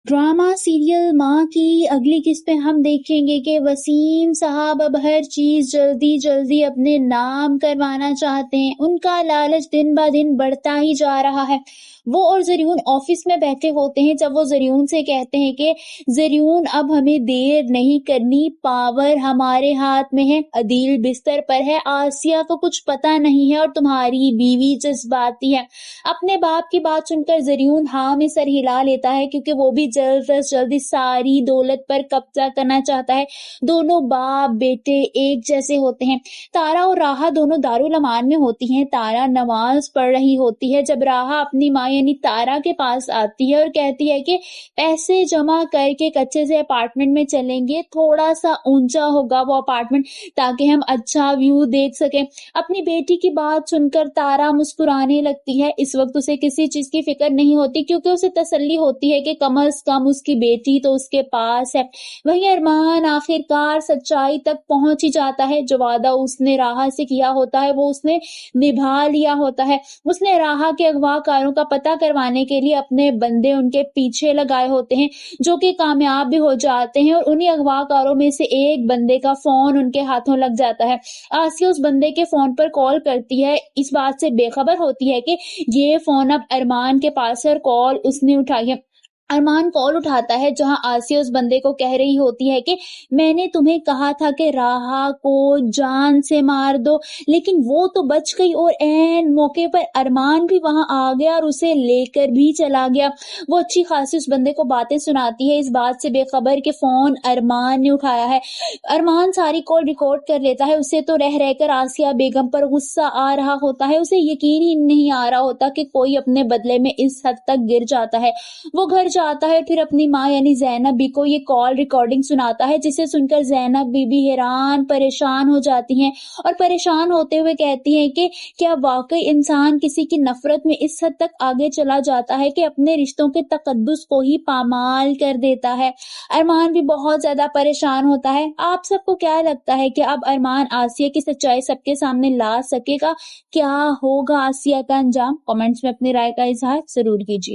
Drama serial माँ की अगली किस्त में हम देखेंगे कि वसीम साहब अब हर चीज जल्दी जल्दी अपने नाम करवाना चाहते हैं। उनका लालच दिन ब दिन बढ़ता ही जा रहा है। वो और जरियून ऑफिस में बैठे होते हैं जब वो जरियून से कहते हैं कि जरियून अब हमें देर नहीं करनी, पावर हमारे हाथ में है, अदील बिस्तर पर है, आसिया को कुछ पता नहीं है और तुम्हारी बीवी जज्बाती है। अपने बाप की बात सुनकर जरियून हाँ में सर हिला लेता है क्योंकि वो भी जल्द से जल्द सारी दौलत पर कब्जा करना चाहता है। दोनों बाप बेटे एक जैसे होते हैं। तारा और राहा दोनों दारुल अमान में होती हैं। तारा नमाज पढ़ रही होती है जब राहा अपनी माँ यानी तारा के पास आती है और कहती है कि पैसे जमा करके कच्चे से अपार्टमेंट में चलेंगे, थोड़ा सा ऊंचा होगा वो अपार्टमेंट ताकि हम अच्छा व्यू देख सकें। अपनी बेटी की बात सुनकर तारा मुस्कुराने लगती है। इस वक्त उसे किसी चीज की फिक्र नहीं होती क्योंकि उसे तसल्ली होती है कि कम से कम उसकी बेटी तो उसके पास है। वहीं अरमान आखिरकार सच्चाई तक पहुंच ही जाता है। जो वादा उसने राहा से किया होता है वो उसने निभा लिया होता है। उसने राहा के अगवाकारों का पता करवाने के लिए अपने बंदे उनके पीछे लगाए होते हैं जो कि कामयाब भी हो जाते हैं और उन्हीं अगवाकारों में से एक बंदे का फोन उनके हाथों लग जाता है। आसिया उस बंदे के फोन पर कॉल करती है, इस बात से बेखबर होती है कि ये फोन अब अरमान के पास है और कॉल उसने उठाई है। अरमान कॉल उठाता है जहां आसिया उस बंदे को कह रही होती है कि मैंने तुम्हें कहा था कि राहा को जान से मार दो, लेकिन वो तो बच गई और ऐन मौके पर अरमान भी वहां आ गया और उसे लेकर भी चला गया। वो अच्छी खासी उस बंदे को बातें सुनाती है, इस बात से बेखबर कि फोन अरमान ने उठाया है। अरमान सारी कॉल रिकॉर्ड कर लेता है। उसे तो रह रहकर आसिया बेगम पर गुस्सा आ रहा होता है। उसे यकीन ही नहीं आ रहा होता कि कोई अपने बदले में इस हद तक गिर जाता है। वो घर जाता है, फिर अपनी माँ यानी ज़ैनब बी को ये कॉल रिकॉर्डिंग सुनाता है जिसे सुनकर ज़ैनब बीबी हैरान परेशान हो जाती हैं और परेशान होते हुए कहती हैं कि क्या वाकई इंसान किसी की नफरत में इस हद तक आगे चला जाता है कि अपने रिश्तों के तकद्दुस को ही पामाल कर देता है। अरमान भी बहुत ज्यादा परेशान होता है। आप सबको क्या लगता है कि अब अरमान आसिया की सच्चाई सबके सामने ला सकेगा? क्या होगा आसिया का अंजाम? कमेंट्स में अपनी राय का इजहार जरूर कीजिए।